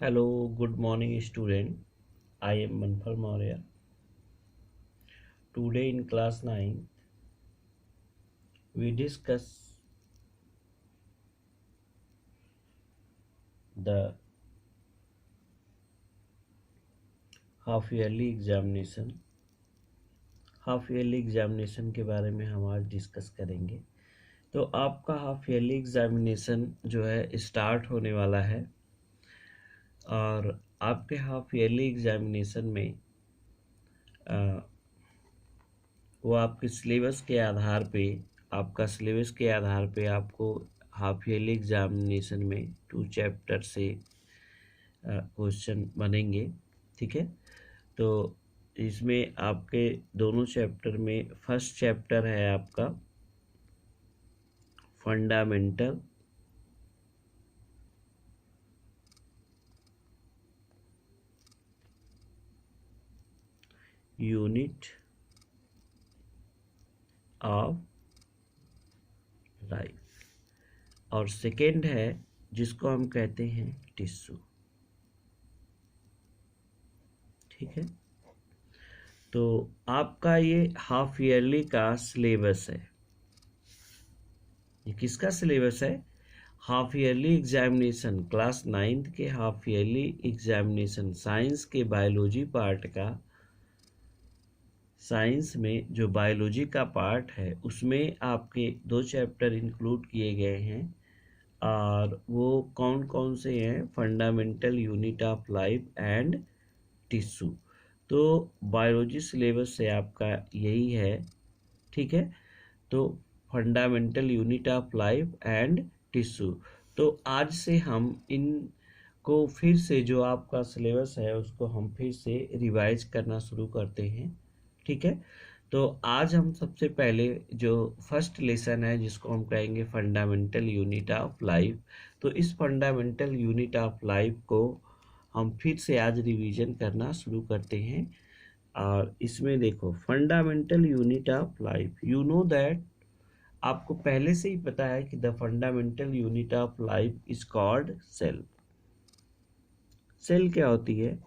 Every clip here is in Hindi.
Hello, good morning, student. I am Manfal Maurya. Today in class 9, we discuss the half yearly examination. Half yearly examination के बारे में हम आज डिस्कस करेंगे। तो आपका हाफ ईयरली एग्जामिनेशन जो है स्टार्ट होने वाला है और आपके हाफ ईयरली एग्जामिनेशन में वो आपके सिलेबस के आधार पे आपको हाफ ईयरली एग्जामिनेशन में 2 चैप्टर से क्वेश्चन बनेंगे। ठीक है, तो इसमें आपके दोनों चैप्टर में फर्स्ट चैप्टर है आपका फंडामेंटल यूनिट ऑफ लाइफ और सेकेंड है जिसको हम कहते हैं टिश्यू। ठीक है, तो आपका ये हाफ ईयरली का सिलेबस है। ये किसका सिलेबस है? Half yearly examination, class 9th के हाफ ईयरली एग्जामिनेशन साइंस के बायोलॉजी पार्ट का। साइंस में जो बायोलॉजी का पार्ट है उसमें आपके 2 चैप्टर इंक्लूड किए गए हैं और वो कौन कौन से हैं? Fundamental unit of life and tissue. तो बायोलॉजी सिलेबस से आपका यही है। ठीक है, तो fundamental unit of life and tissue. तो आज से हम इनको फिर से जो आपका सिलेबस है उसको हम फिर से रिवाइज करना शुरू करते हैं। ठीक है, तो आज हम सबसे पहले जो फर्स्ट लेसन है जिसको हम कहेंगे फंडामेंटल यूनिट ऑफ लाइफ, तो इस फंडामेंटल यूनिट ऑफ लाइफ को हम फिर से आज रिवीजन करना शुरू करते हैं। और इसमें देखो fundamental unit of life, you know that, आपको पहले से ही पता है कि the fundamental unit of life is called cell. Cell क्या होती है?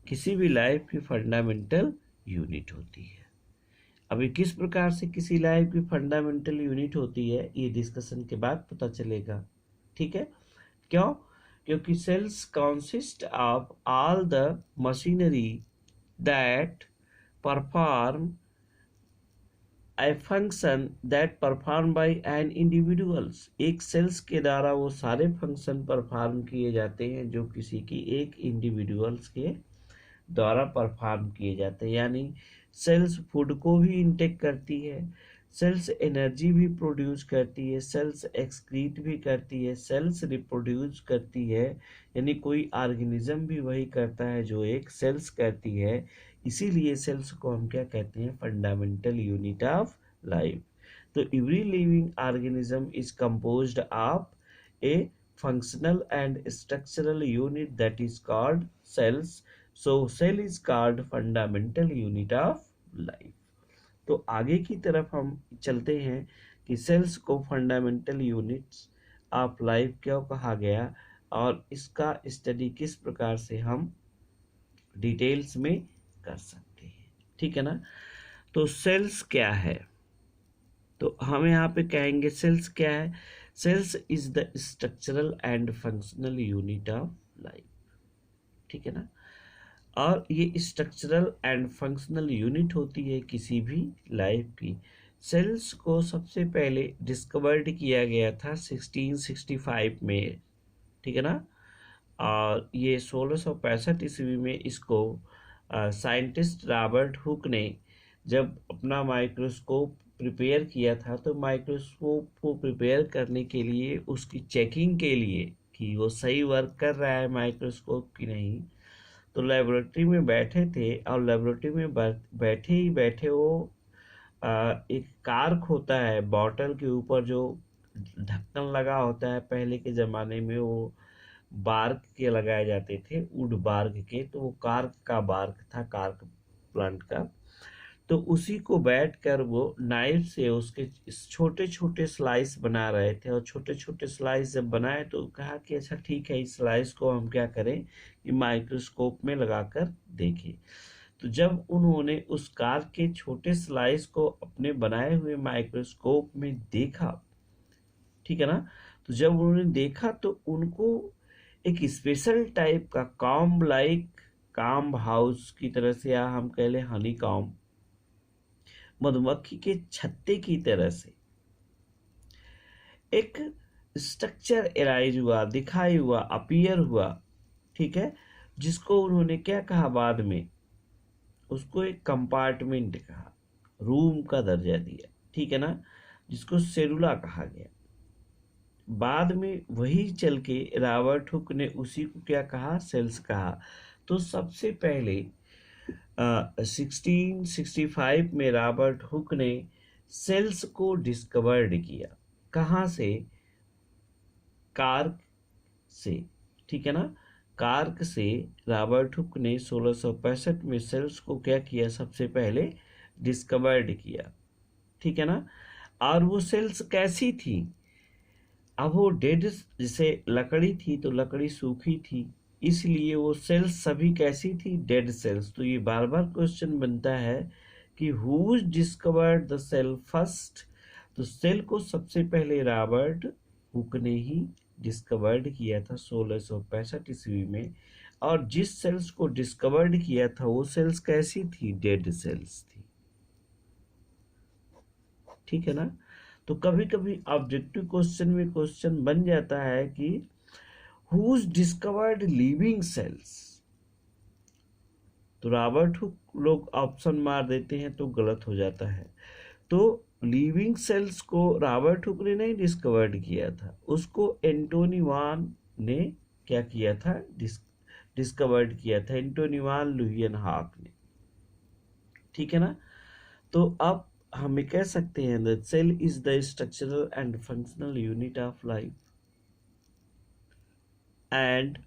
किसी भी लाइफ की फंडामेंटल यूनिट होती है। अभी किस प्रकार से किसी लाइफ की फंडामेंटल यूनिट होती है ये डिस्कशन के बाद पता चलेगा। ठीक है, क्यों? क्योंकि cells consist of all the machinery that perform a function that perform by an individuals. एक सेल्स के द्वारा वो सारे फंक्शन परफॉर्म किए जाते हैं जो किसी की एक इंडिविजुअल्स के द्वारा परफॉर्म किए जाते हैं। यानी सेल्स फूड को भी इंटेक करती है, सेल्स एनर्जी भी प्रोड्यूस करती है, सेल्स एक्सक्रीट भी करती है, सेल्स रिप्रोड्यूस करती है। यानी कोई ऑर्गेनिज्म भी वही करता है जो एक सेल्स करती है। इसीलिए सेल्स को हम क्या कहते हैं? Fundamental unit of life. तो every living organism is composed of a functional and structural unit that is called cells. So cell is called fundamental unit of life. तो आगे की तरफ हम चलते हैं कि सेल्स को फंडामेंटल यूनिट्स ऑफ लाइफ क्यों कहा गया और इसका स्टडी किस प्रकार से हम डिटेल्स में कर सकते हैं। ठीक है ना, तो सेल्स क्या है? तो हम यहाँ पे कहेंगे सेल्स क्या है? Cells is the structural and functional unit of life. ठीक है ना, और ये स्ट्रक्चरल एंड फंक्शनल यूनिट होती है किसी भी लाइफ की। सेल्स को सबसे पहले डिस्कवर्ड किया गया था 1665 में। ठीक है ना, और ये 1665 ईस्वी में इसको साइंटिस्ट रॉबर्ट हुक ने जब अपना माइक्रोस्कोप प्रिपेयर किया था, तो माइक्रोस्कोप को प्रिपेयर करने के लिए उसकी चेकिंग के लिए कि वो सही वर्क कर रहा है माइक्रोस्कोप की नहीं, तो लेबोरेटरी में बैठे थे और लेबोरेटरी में बैठे ही बैठे वो एक कार्क होता है बॉटल के ऊपर जो ढक्कन लगा होता है। पहले के ज़माने में वो बार्क के लगाए जाते थे, वुड बार्क के, तो वो कार्क का बार्क था, कार्क प्लांट का। तो उसी को बैठकर वो नाइफ से उसके छोटे छोटे स्लाइस बना रहे थे, और छोटे छोटे स्लाइस जब बनाए तो कहा कि अच्छा ठीक है, इस स्लाइस को हम क्या करें कि माइक्रोस्कोप में लगाकर देखें। तो जब उन्होंने उस कार के छोटे स्लाइस को अपने बनाए हुए माइक्रोस्कोप में देखा, ठीक है ना, तो जब उन्होंने देखा तो उनको एक स्पेशल टाइप का कॉम्ब लाइक, कॉम्ब हाउस की तरह से, या हम कह लें हनी कॉम्ब, मधुमक्खी के छत्ते की तरह से एक स्ट्रक्चर एराइज हुआ, दिखाई हुआ, अपीयर हुआ, ठीक है, जिसको उन्होंने क्या कहा बाद में, उसको एक कंपार्टमेंट कहा, रूम का दर्जा दिया, ठीक है ना, जिसको सेलुला कहा गया। बाद में वही चल के रॉबर्ट हुक ने उसी को क्या कहा, सेल्स कहा। तो सबसे पहले 1665 में रॉबर्ट हुक ने सेल्स को डिस्कवर्ड किया। कहाँ से? कार्क से, ठीक है ना, कार्क से रॉबर्ट हुक ने 1665 में सेल्स को क्या किया, सबसे पहले डिस्कवर्ड किया, ठीक है ना। और वो सेल्स कैसी थी? अब वो डेड, जैसे लकड़ी थी तो लकड़ी सूखी थी, इसलिए वो सेल्स सभी कैसी थी, डेड सेल्स। तो ये बार बार क्वेश्चन बनता है कि who discovered the cell first. तो सेल को सबसे पहले रॉबर्ट हुक ने ही डिस्कवर्ड किया था 1665 ईस्वी में, और जिस सेल्स को डिस्कवर्ड किया था वो सेल्स कैसी थी, डेड सेल्स थी, ठीक है ना। तो कभी कभी ऑब्जेक्टिव क्वेश्चन में क्वेश्चन बन जाता है कि हुज डिस्कवर्ड लिविंग सेल्स, तो रॉबर्ट हुक लोग ऑप्शन मार देते हैं तो गलत हो जाता है। तो लिविंग सेल्स को रॉबर्ट हुक ने नहीं डिस्कवर्ड किया था, उसको एंटोनी वान ने क्या किया था, डिस्कवर्ड किया था, एंटोनी वान लुइयनहॉक ने, ठीक है ना। तो अब हम कह सकते हैं that cell is the structural and functional unit of life, and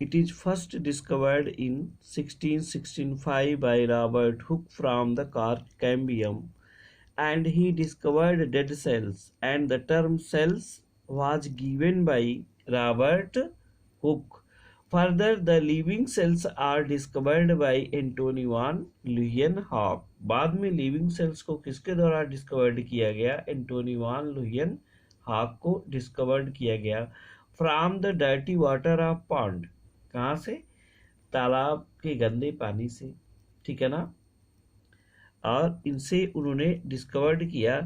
it is first discovered in 1665 by Robert Hooke from the Cambium, and he discovered dead cells, and the term cells was given by Robert Hooke. Further, the living cells are discovered by Anthony van Leeuwenhoek. बाद में लिविंग सेल्स को किसके द्वारा डिस्कवर्ड किया गया, एंटोनी वान लुइयन हॉक को डिस्कवर्ड किया गया, from the dirty water of pond, कहाँ से, तालाब के गंदे पानी से, ठीक है ना। और इनसे उन्होंने डिस्कवर्ड किया।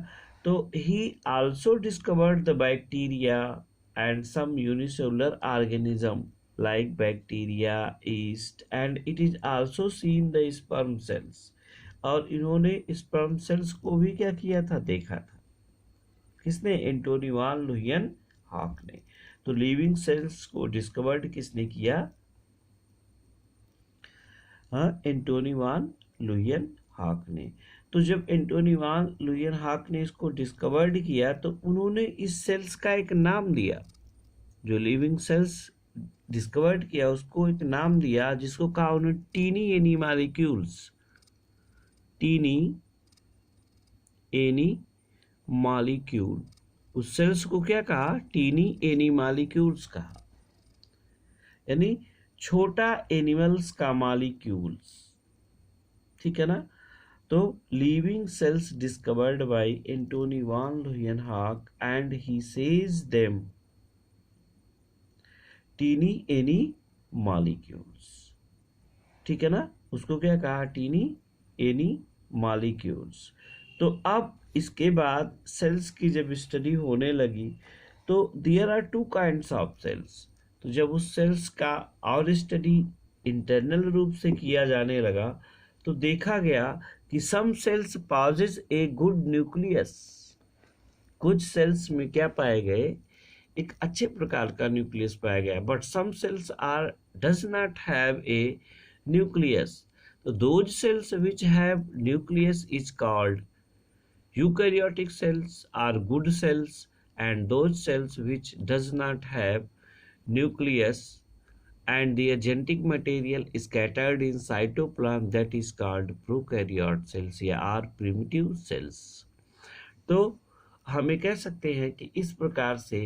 तो he also discovered the bacteria and some unicellular organism like bacteria, yeast, and it is also seen the sperm cells, और इन्होंने स्पर्म सेल्स को भी क्या किया था, देखा था, किसने, एंटोनी वान लुइयन हॉक ने। तो लिविंग सेल्स को डिस्कवर्ड किसने किया, हाँ, एंटोनी वान लुइयन हॉक ने। तो जब एंटोनी वान लुइयन हॉक ने इसको डिस्कवर्ड किया तो उन्होंने इस सेल्स का एक नाम दिया, जो लिविंग सेल्स डिस्कवर्ड किया उसको एक नाम दिया, जिसको कहा उन्होंने tiny any molecules, tiny animalcule. उस सेल्स को क्या कहा, टीनी एनी मॉलिक्यूल्स कहा, यानी छोटा एनिमल्स का मॉलिक्यूल्स, ठीक है ना। तो living cells discovered by Antonie van Leeuwenhoek and he says them tiny any molecules, ठीक है ना, उसको क्या कहा, टीनी एनी मॉलिक्यूल्स। तो अब इसके बाद सेल्स की जब स्टडी होने लगी तो there are two kinds of cells. तो जब उस सेल्स का और स्टडी इंटरनल रूप से किया जाने लगा तो देखा गया कि some cells possess a good nucleus, कुछ सेल्स में क्या पाए गए, एक अच्छे प्रकार का न्यूक्लियस पाया गया, but some cells are does not have a nucleus. तो those cells which have nucleus is called eukaryotic cells are good cells, and those cells which does not have nucleus and their genetic material is scattered in cytoplasm that is called prokaryote cells या are primitive cells। तो हमें कह सकते हैं कि इस प्रकार से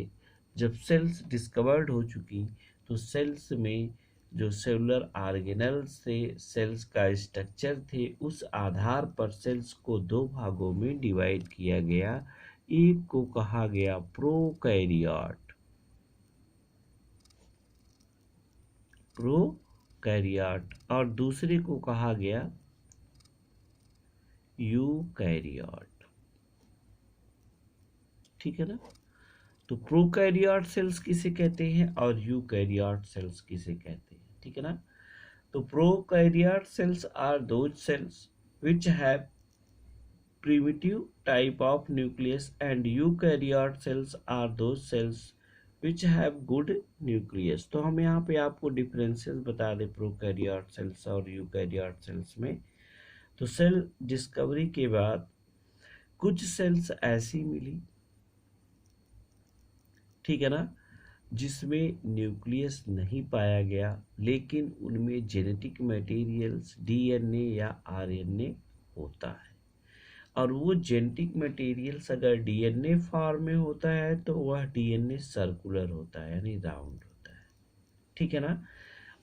जब सेल्स डिस्कवर्ड हो चुकी तो सेल्स में जो सेलुलर ऑर्गेनेल्स थे, सेल्स का स्ट्रक्चर थे, उस आधार पर सेल्स को दो भागों में डिवाइड किया गया। एक को कहा गया प्रोकैरियोट और दूसरे को कहा गया यूकैरियोट। ठीक है ना। तो प्रोकैरियोट सेल्स किसे कहते हैं और यूकैरियोट सेल्स किसे कहते हैं। ठीक है ना। तो prokaryote cells are those cells which have primitive type of nucleus and eukaryote cells are those cells which have good nucleus। तो हम यहाँ पे आपको डिफरेंसेस बता दें प्रोकैरियोट सेल्स और यूकैरियोट सेल्स में। तो सेल डिस्कवरी के बाद कुछ सेल्स ऐसी मिली, ठीक है ना, जिसमें न्यूक्लियस नहीं पाया गया लेकिन उनमें जेनेटिक मटेरियल्स डीएनए या आरएनए होता है। और वो जेनेटिक मटेरियल्स अगर डीएनए फॉर्म में होता है तो वह डीएनए सर्कुलर होता है यानी राउंड होता है। ठीक है ना।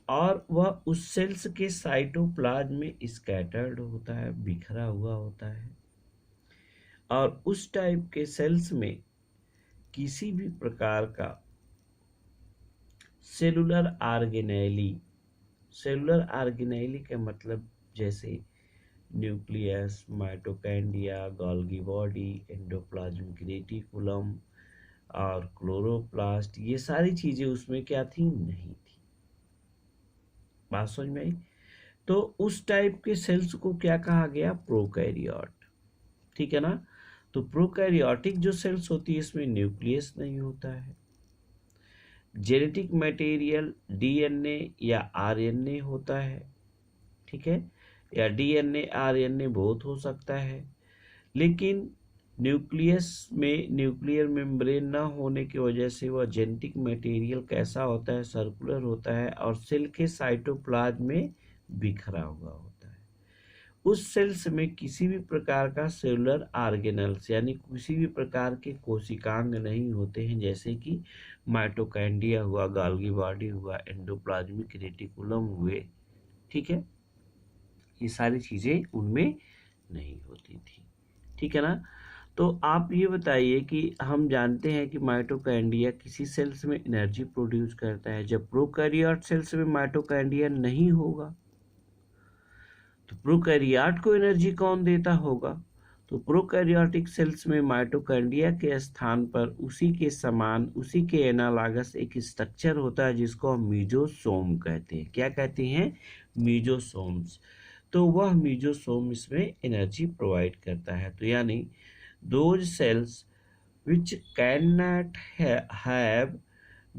और वह उस सेल्स के साइटोप्लाज्म में स्कैटर्ड होता है, बिखरा हुआ होता है। और उस टाइप के सेल्स में किसी भी प्रकार का सेलुलर ऑर्गेनेली का मतलब जैसे nucleus, mitochondria, Golgi body, endoplasmic reticulum और क्लोरोप्लास्ट, ये सारी चीजें उसमें क्या थी, नहीं थी। बात समझ में आई। तो उस टाइप के सेल्स को क्या कहा गया, प्रोकैरियोट। ठीक है ना। तो प्रोकैरियोटिक जो सेल्स होती है इसमें न्यूक्लियस नहीं होता है, जेनेटिक मटेरियल डीएनए या आरएनए होता है। ठीक है, या डीएनए आरएनए बहुत हो सकता है, लेकिन न्यूक्लियस में न्यूक्लियर मेम्ब्रेन न होने की वजह से वह जेनेटिक मटेरियल कैसा होता है, सर्कुलर होता है और सेल के साइटोप्लाज्म में बिखरा हुआ होता है। उस सेल्स में किसी भी प्रकार का सेलुलर ऑर्गेनल्स यानी किसी भी प्रकार के कोशिकांग नहीं होते हैं, जैसे कि माइटोकॉन्ड्रिया हुआ, गोल्गी बॉडी हुआ, एंडोप्लाज्मिक रेटिकुलम हुए। ठीक है, ये सारी चीजें उनमें नहीं होती थी। ठीक है ना। तो आप ये बताइए कि हम जानते हैं कि माइटोकॉन्ड्रिया किसी सेल्स में एनर्जी प्रोड्यूस करता है, जब प्रोकैरियोट सेल्स में माइटोकॉन्ड्रिया नहीं होगा तो प्रोकैरियोट को एनर्जी कौन देता होगा। तो प्रोकैरियोटिक सेल्स में माइटोकॉन्ड्रिया के स्थान पर उसी के समान, उसी के एनालॉगस एक स्ट्रक्चर होता है जिसको हम मीजोसोम कहते हैं। क्या कहते हैं, मीजोसोम्स। तो वह मीजोसोम इसमें एनर्जी प्रोवाइड करता है। तो यानी those cells which cannot have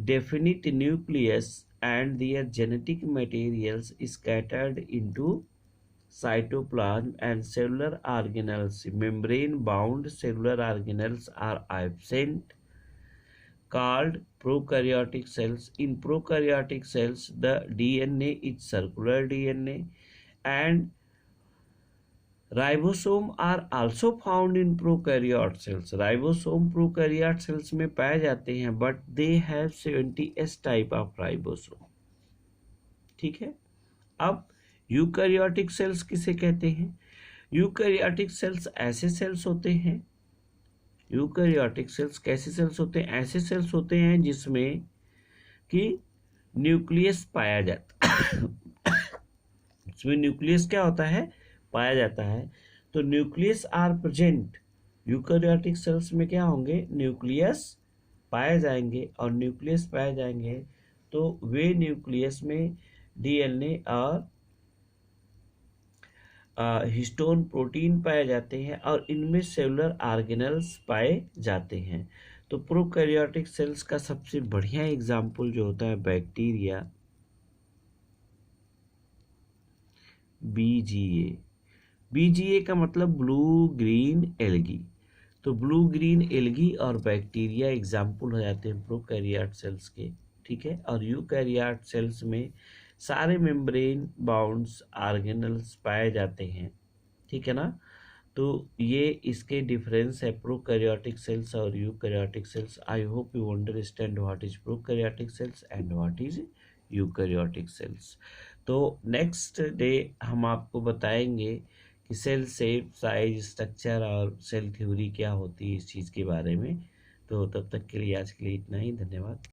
definite nucleus and their genetic materials scattered into cytoplasm and cellular organelles, membrane bound cellular organelles are absent, called prokaryotic cells. In prokaryotic cells the DNA is circular DNA and ribosome are also found in prokaryote cells. Ribosome prokaryote cells में पाए जाते हैं but they have 70S type of ribosome. ठीक है। अब यूकैरियोटिक सेल्स किसे कहते हैं। यूकैरियोटिक सेल्स ऐसे सेल्स होते हैं, यूकैरियोटिक सेल्स कैसे सेल्स होते हैं, ऐसे सेल्स होते हैं जिसमें कि न्यूक्लियस पाया जाता है। इसमें न्यूक्लियस क्या होता है, पाया जाता है। तो nucleus are present, eukaryotic cells में क्या होंगे, न्यूक्लियस पाए जाएंगे। और न्यूक्लियस पाए जाएंगे तो वे न्यूक्लियस में डीएनए और हिस्टोन प्रोटीन पाए जाते हैं और इनमें सेलुलर ऑर्गेनेल्स पाए जाते हैं। तो प्रोकैरियोटिक सेल्स का सबसे बढ़िया एग्जाम्पल जो होता है बैक्टीरिया, बीजीए। बीजीए का मतलब ब्लू ग्रीन एल्गी। तो ब्लू ग्रीन एल्गी और बैक्टीरिया एग्जाम्पल हो जाते हैं प्रोकैरियोट सेल्स के। ठीक है। और यूकैरियोट सेल्स में सारे मेम्ब्रेन बाउंड्स ऑर्गेनल्स पाए जाते हैं, ठीक है ना। तो ये इसके डिफरेंस है प्रोकैरियोटिक सेल्स और eukaryotic cells. I hope you understand what is prokaryotic cells and what is eukaryotic cells. तो नेक्स्ट डे हम आपको बताएंगे कि सेल शेप, साइज, स्ट्रक्चर और सेल थ्योरी क्या होती है इस चीज़ के बारे में। तो तब तक के लिए आज के लिए इतना ही, धन्यवाद।